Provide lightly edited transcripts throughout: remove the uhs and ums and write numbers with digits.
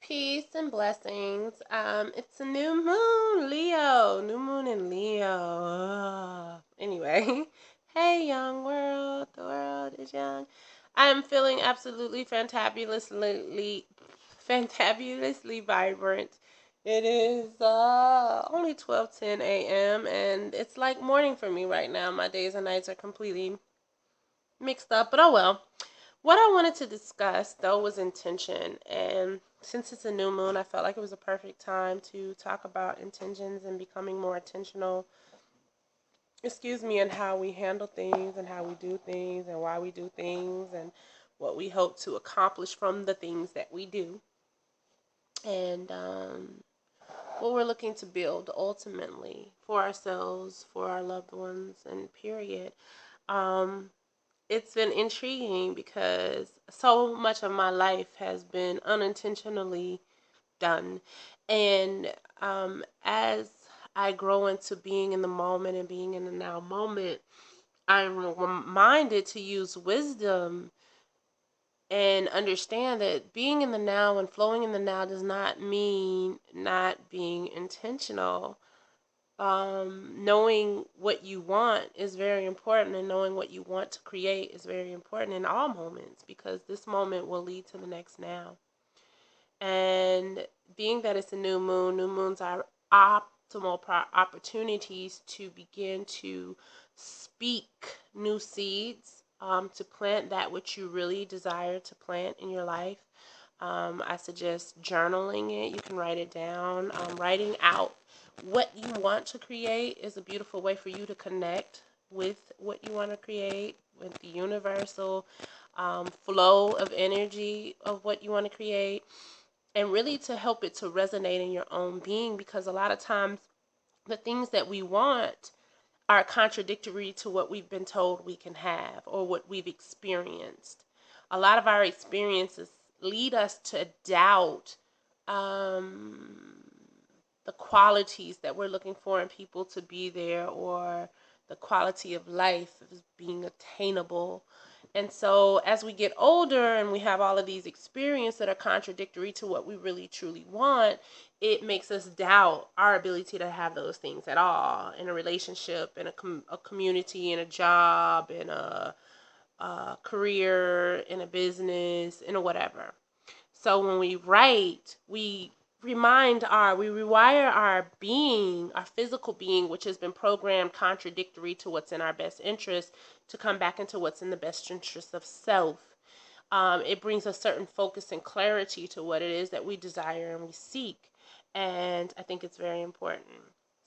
Peace and blessings. It's a new moon, Leo. New moon in Leo. Anyway, hey, young world. The world is young. I'm feeling absolutely fantabulously vibrant. It is only 12:10 a.m. and it's like morning for me right now. My days and nights are completely mixed up, but oh well. What I wanted to discuss, though, was intention. And since it's a new moon, I felt like it was a perfect time to talk about intentions and becoming more intentional, and how we handle things and how we do things and why we do things and what we hope to accomplish from the things that we do. And what we're looking to build ultimately for ourselves, for our loved ones, and period. Um, it's been intriguing because so much of my life has been unintentionally done. And as I grow into being in the moment and being in the now moment, I'm reminded to use wisdom and understand that being in the now and flowing in the now does not mean not being intentional. Knowing what you want is very important, and knowing what you want to create is very important in all moments, because this moment will lead to the next now. And being that it's a new moons are optimal opportunities to begin to speak new seeds, to plant that which you really desire to plant in your life. I suggest journaling it. You can write it down. Writing out what you want to create is a beautiful way for you to connect with what you want to create, with the universal flow of energy of what you want to create, and really to help it to resonate in your own being, because a lot of times the things that we want are contradictory to what we've been told we can have or what we've experienced. A lot of our experiences lead us to doubt um, the qualities that we're looking for in people to be there, or the quality of life as being attainable. And so as we get older and we have all of these experiences that are contradictory to what we really truly want, it makes us doubt our ability to have those things at all in a relationship, in a community, in a job, in a career, in a business, in a whatever. So when we write, we rewire our being, our physical being, which has been programmed contradictory to what's in our best interest, to come back into what's in the best interest of self. It brings a certain focus and clarity to what it is that we desire and we seek. And I think it's very important.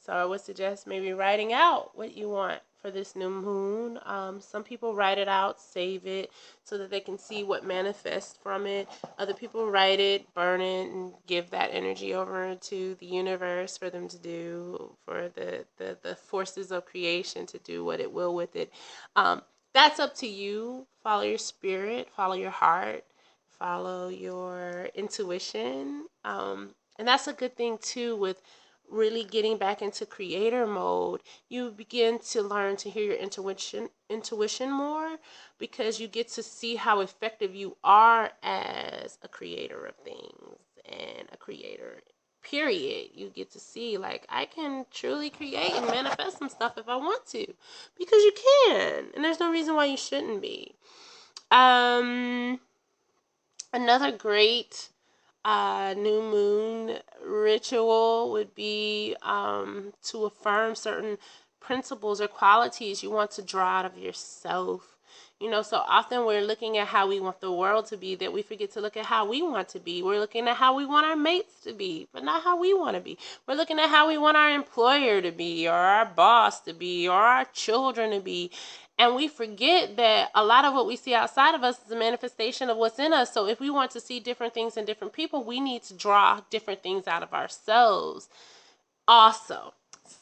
So I would suggest maybe writing out what you want for this new moon. Some people write it out, save it, so that they can see what manifests from it. Other people write it, burn it, and give that energy over to the universe for them to do, for the forces of creation to do what it will with it. That's up to you. Follow your spirit, follow your heart, follow your intuition. And that's a good thing too with really getting back into creator mode. You begin to learn to hear your intuition more, because you get to see how effective you are as a creator of things and a creator, period. You get to see, like, I can truly create and manifest some stuff if I want to, because you can, and there's no reason why you shouldn't be. Another great new moon ritual would be to affirm certain principles or qualities you want to draw out of yourself. So often we're looking at how we want the world to be, that we forget to look at how we want to be. We're looking at how we want our mates to be, but not how we want to be. We're looking at how we want our employer to be, or our boss to be, or our children to be. And we forget that a lot of what we see outside of us is a manifestation of what's in us. So if we want to see different things in different people, we need to draw different things out of ourselves also.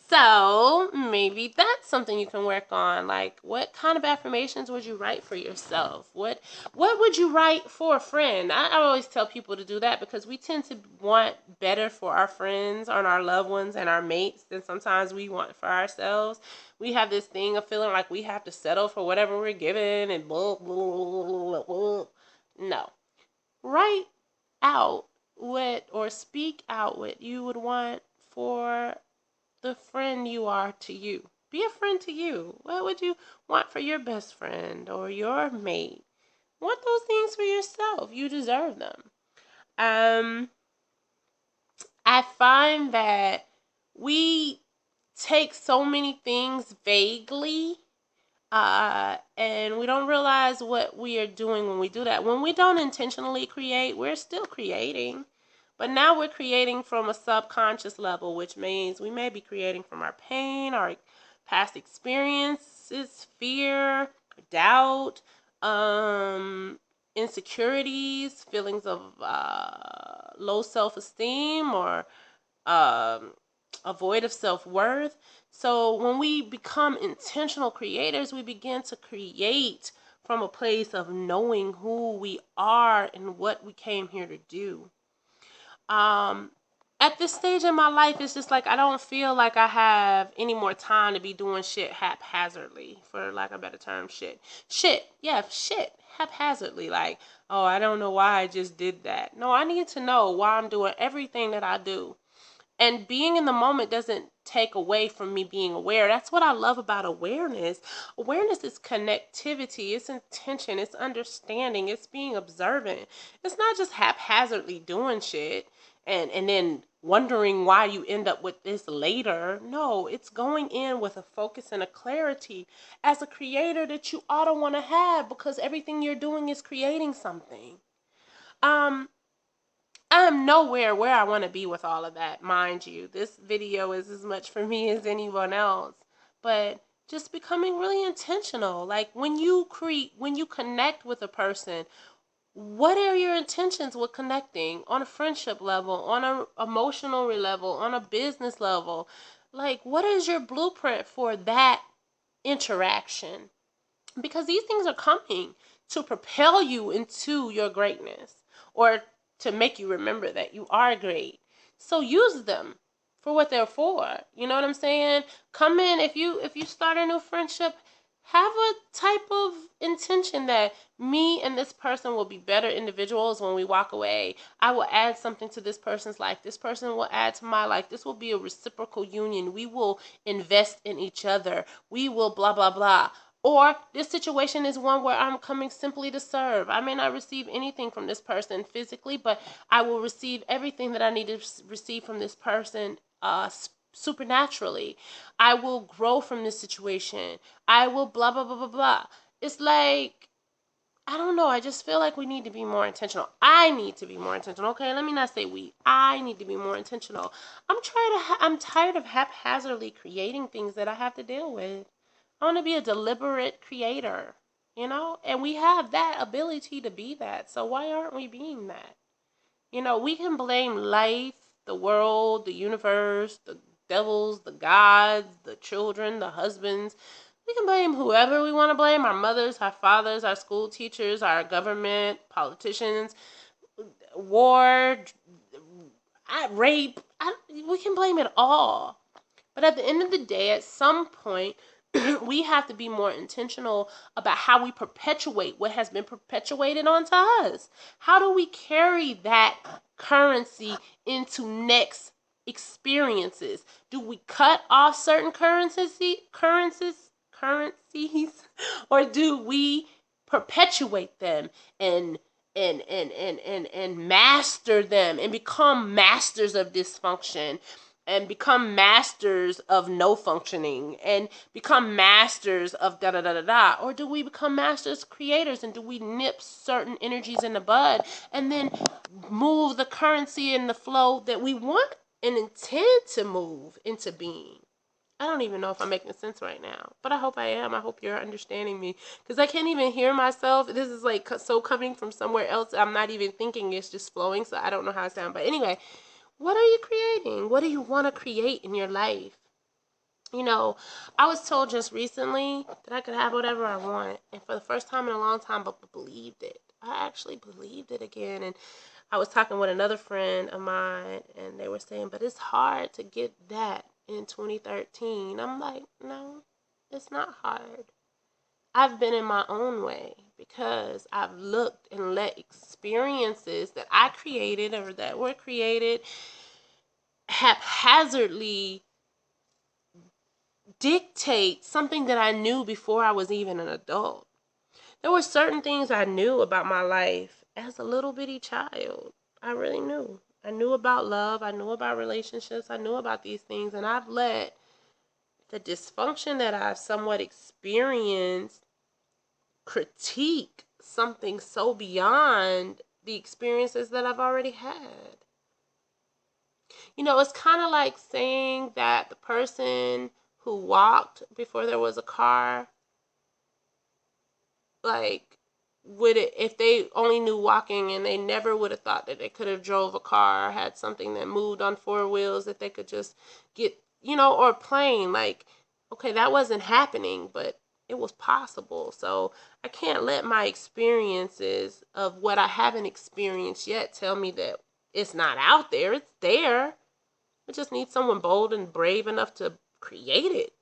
So maybe that's something you can work on. Like, what kind of affirmations would you write for yourself? What would you write for a friend? I always tell people to do that, because we tend to want better for our friends and our loved ones and our mates than sometimes we want for ourselves. We have this thing of feeling like we have to settle for whatever we're given and blah, blah, blah, blah, blah. No. Write out what, or speak out what you would want for the friend you are to you. Be a friend to you. What would you want for your best friend or your mate? Want those things for yourself. You deserve them. I find that we take so many things vaguely, and we don't realize what we are doing when we do that. When we don't intentionally create, we're still creating. But now we're creating from a subconscious level, which means we may be creating from our pain, our past experiences, fear, doubt, insecurities, feelings of low self-esteem, or a void of self-worth. So when we become intentional creators, we begin to create from a place of knowing who we are and what we came here to do. At this stage in my life, it's just like I don't feel like I have any more time to be doing shit haphazardly, for lack of a better term. Shit haphazardly. Like, oh, I don't know why I just did that. No, I need to know why I'm doing everything that I do. And being in the moment doesn't take away from me being aware. That's what I love about awareness. Awareness is connectivity, it's intention, it's understanding, it's being observant. It's not just haphazardly doing shit and then wondering why you end up with this later. No, it's going in with a focus and a clarity as a creator that you ought to want to have, because everything you're doing is creating something. I'm nowhere where I want to be with all of that, mind you. This video is as much for me as anyone else. But just becoming really intentional. Like when you connect with a person, what are your intentions with connecting on a friendship level, on an emotional level, on a business level? Like, what is your blueprint for that interaction? Because these things are coming to propel you into your greatness, or to make you remember that you are great. So use them for what they're for. You know what I'm saying? Come in, if you start a new friendship, have a type of intention that me and this person will be better individuals when we walk away. I will add something to this person's life. This person will add to my life. This will be a reciprocal union. We will invest in each other. We will blah, blah, blah. Or this situation is one where I'm coming simply to serve. I may not receive anything from this person physically, but I will receive everything that I need to receive from this person supernaturally. I will grow from this situation. I will blah, blah, blah, blah, blah. It's like, I don't know. I just feel like we need to be more intentional. I need to be more intentional. Okay, let me not say we. I need to be more intentional. I'm tired of haphazardly creating things that I have to deal with. I want to be a deliberate creator, and we have that ability to be that. So why aren't we being that? We can blame life, the world, the universe, the devils, the gods, the children, the husbands. We can blame whoever we want to blame, our mothers, our fathers, our school teachers, our government, politicians, war, rape. We can blame it all. But at the end of the day, at some point, we have to be more intentional about how we perpetuate what has been perpetuated onto us. How do we carry that currency into next experiences? Do we cut off certain currencies, or do we perpetuate them and master them and become masters of dysfunction, and become masters of no functioning, and become masters of da da da da da? Or do we become masters creators, and do we nip certain energies in the bud and then move the currency and the flow that we want and intend to move into being? I don't even know if I'm making sense right now, but I hope I am. I hope you're understanding me, because I can't even hear myself. This is like so coming from somewhere else. I'm not even thinking, it's just flowing, so I don't know how I sound. But anyway, what are you creating? What do you want to create in your life? I was told just recently that I could have whatever I want, and for the first time in a long time, but believed it. I actually believed it again. And I was talking with another friend of mine, and they were saying, but it's hard to get that in 2013. I'm like, no, it's not hard. I've been in my own way because I've looked and let experiences that I created or that were created haphazardly dictate something that I knew before I was even an adult. There were certain things I knew about my life as a little bitty child. I really knew. I knew about love. I knew about relationships. I knew about these things. And I've let the dysfunction that I've somewhat experienced critique something so beyond the experiences that I've already had. You know, it's kind of like saying that the person who walked before there was a car, like, would it, if they only knew walking and they never would have thought that they could have drove a car or had something that moved on four wheels that they could just get, you know, or a plane, like, okay, that wasn't happening, but it was possible. So I can't let my experiences of what I haven't experienced yet tell me that it's not out there. It's there. It just needs someone bold and brave enough to create it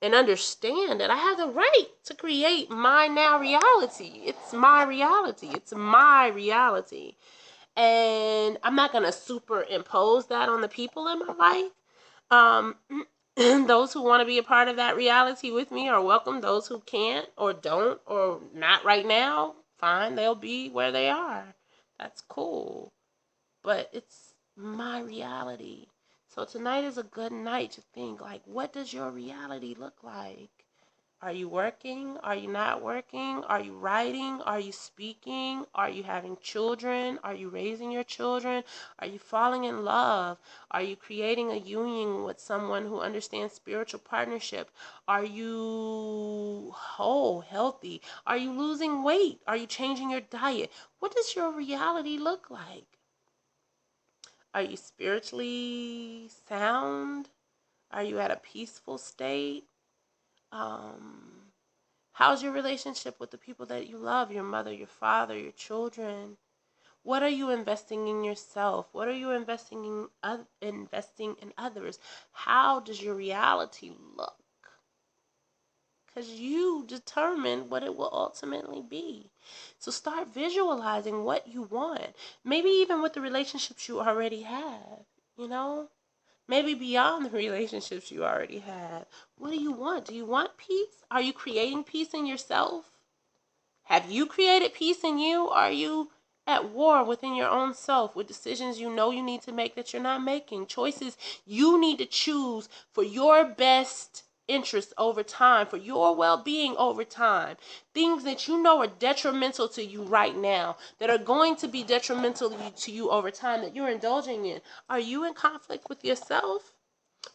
and understand that I have the right to create my now reality. It's my reality. It's my reality. And I'm not going to superimpose that on the people in my life. Those who want to be a part of that reality with me are welcome. Those who can't or don't or not right now, fine, they'll be where they are. That's cool. But it's my reality. So tonight is a good night to think, like, what does your reality look like? Are you working? Are you not working? Are you writing? Are you speaking? Are you having children? Are you raising your children? Are you falling in love? Are you creating a union with someone who understands spiritual partnership? Are you whole, healthy? Are you losing weight? Are you changing your diet? What does your reality look like? Are you spiritually sound? Are you at a peaceful state? How's your relationship with the people that you love, your mother, your father, your children? What are you investing in yourself? What are you investing in others? How does your reality look? Because you determine what it will ultimately be. So start visualizing what you want. Maybe even with the relationships you already have, you know? Maybe beyond the relationships you already have. What do you want? Do you want peace? Are you creating peace in yourself? Have you created peace in you? Are you at war within your own self with decisions you know you need to make that you're not making? Choices you need to choose for your best interest over time, for your well-being over time. Things that you know are detrimental to you right now, that are going to be detrimental to you over time, that you're indulging in. Are you in conflict with yourself?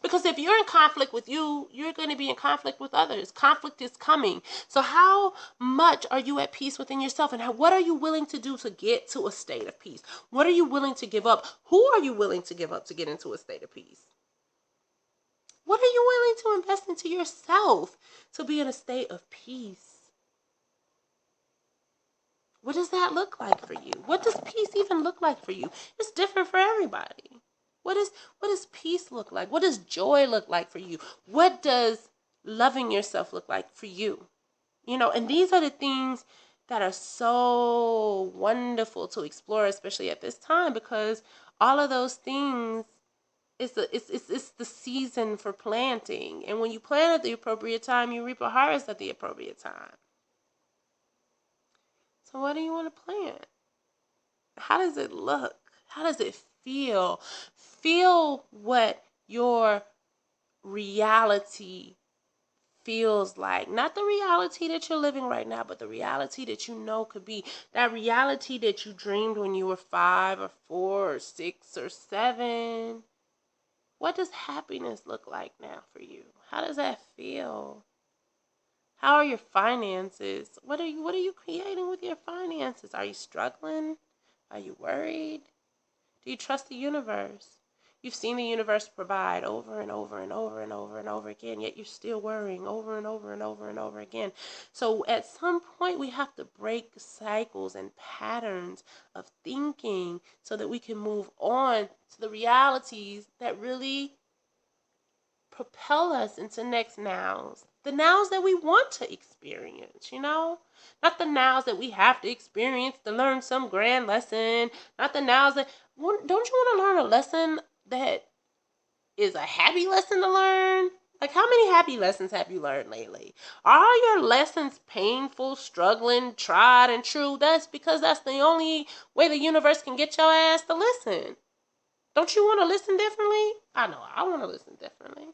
Because if you're in conflict with you, you're going to be in conflict with others. Conflict is coming. So how much are you at peace within yourself? And what are you willing to do to get to a state of peace? What are you willing to give up? Who are you willing to give up to get into a state of peace? What are you willing to invest into yourself to be in a state of peace? What does that look like for you? What does peace even look like for you? It's different for everybody. What does peace look like? What does joy look like for you? What does loving yourself look like for you? You know, and these are the things that are so wonderful to explore, especially at this time, because all of those things, it's the season for planting. And when you plant at the appropriate time, you reap a harvest at the appropriate time. So what do you want to plant? How does it look? How does it feel? Feel what your reality feels like. Not the reality that you're living right now, but the reality that you know could be. That reality that you dreamed when you were 5 or 4 or 6 or 7. What does happiness look like now for you? How does that feel? How are your finances? What are you creating with your finances? Are you struggling? Are you worried? Do you trust the universe? You've seen the universe provide over and over and over and over and over again, yet you're still worrying over and over and over and over again. So at some point, we have to break cycles and patterns of thinking so that we can move on to the realities that really propel us into next nows the nows that we want to experience, Not the nows that we have to experience to learn some grand lesson. Not the nows that, don't you want to learn a lesson that is a happy lesson to learn? Like, how many happy lessons have you learned lately? Are all your lessons painful, struggling, tried, and true? That's because that's the only way the universe can get your ass to listen. Don't you want to listen differently? I know, I want to listen differently.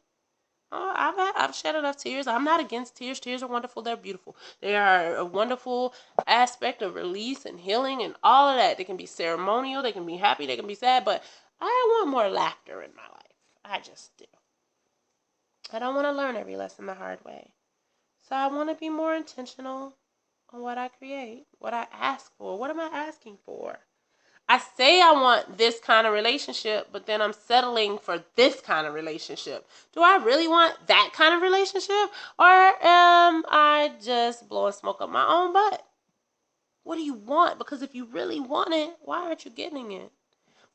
I've shed enough tears. I'm not against tears. Tears are wonderful. They're beautiful. They are a wonderful aspect of release and healing and all of that. They can be ceremonial. They can be happy. They can be sad. But I want more laughter in my life. I just do. I don't want to learn every lesson the hard way. So I want to be more intentional on what I create, what I ask for. What am I asking for? I say I want this kind of relationship, but then I'm settling for this kind of relationship. Do I really want that kind of relationship? Or am I just blowing smoke up my own butt? What do you want? Because if you really want it, why aren't you getting it?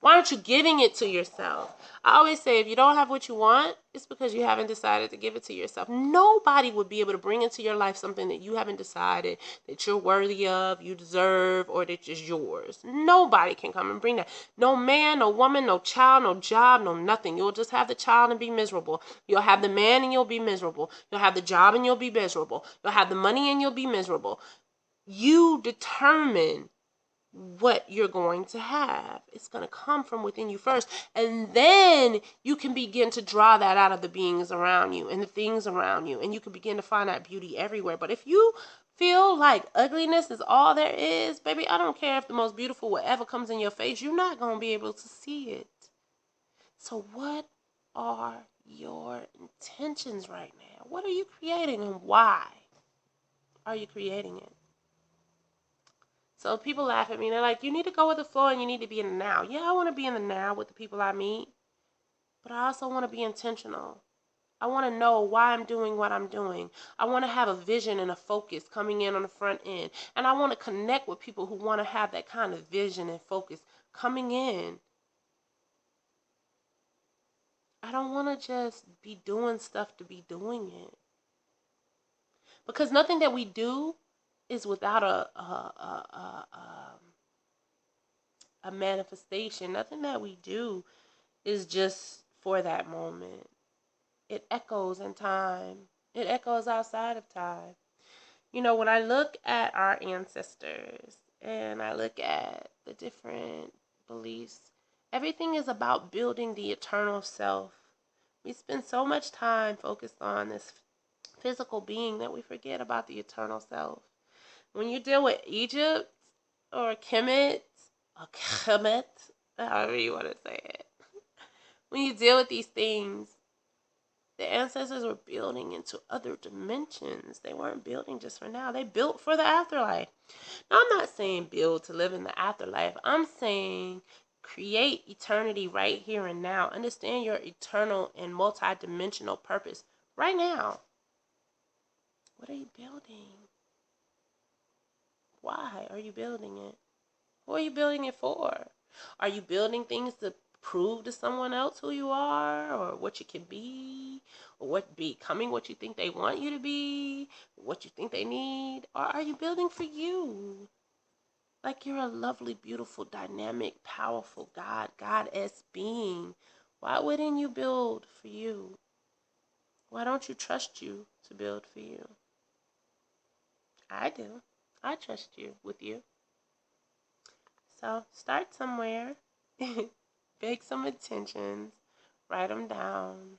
Why aren't you giving it to yourself? I always say if you don't have what you want, it's because you haven't decided to give it to yourself. Nobody would be able to bring into your life something that you haven't decided that you're worthy of, you deserve, or that is yours. Nobody can come and bring that. No man, no woman, no child, no job, no nothing. You'll just have the child and be miserable. You'll have the man and you'll be miserable. You'll have the job and you'll be miserable. You'll have the money and you'll be miserable. You determine what you're going to have. It's going to come from within you first. And then you can begin to draw that out of the beings around you and the things around you. And you can begin to find that beauty everywhere. But if you feel like ugliness is all there is, baby, I don't care if the most beautiful whatever comes in your face, you're not going to be able to see it. So what are your intentions right now? What are you creating and why are you creating it? So people laugh at me and they're like, you need to go with the flow and you need to be in the now. Yeah, I want to be in the now with the people I meet, but I also want to be intentional. I want to know why I'm doing what I'm doing. I want to have a vision and a focus coming in on the front end. And I want to connect with people who want to have that kind of vision and focus coming in. I don't want to just be doing stuff to be doing it. Because nothing that we do is without a manifestation. Nothing that we do is just for that moment. It echoes in time. It echoes outside of time. When I look at our ancestors and I look at the different beliefs, everything is about building the eternal self. We spend so much time focused on this physical being that we forget about the eternal self. When you deal with Egypt or Kemet, however you want to say it, when you deal with these things, the ancestors were building into other dimensions. They weren't building just for now. They built for the afterlife. Now, I'm not saying build to live in the afterlife. I'm saying create eternity right here and now. Understand your eternal and multi-dimensional purpose right now. What are you building? Why are you building it? Who are you building it for? Are you building things to prove to someone else who you are or what you can be or what becoming what you think they want you to be, what you think they need? Or are you building for you? Like you're a lovely, beautiful, dynamic, powerful goddess being. Why wouldn't you build for you? Why don't you trust you to build for you? I do. I trust you with you. So start somewhere. Bake some intentions. Write them down.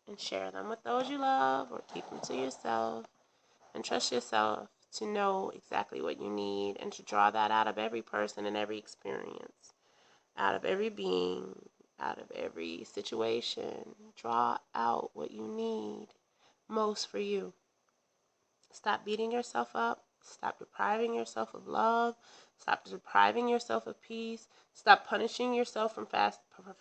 And share them with those you love or keep them to yourself. And trust yourself to know exactly what you need and to draw that out of every person and every experience. Out of every being. Out of every situation. Draw out what you need most for you. Stop beating yourself up. Stop depriving yourself of love. Stop depriving yourself of peace. Stop punishing yourself for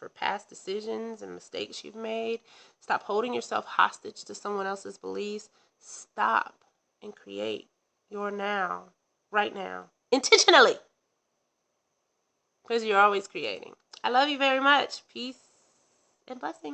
past decisions and mistakes you've made. Stop holding yourself hostage to someone else's beliefs. Stop and create your now, right now, intentionally. Because you're always creating. I love you very much. Peace and blessings.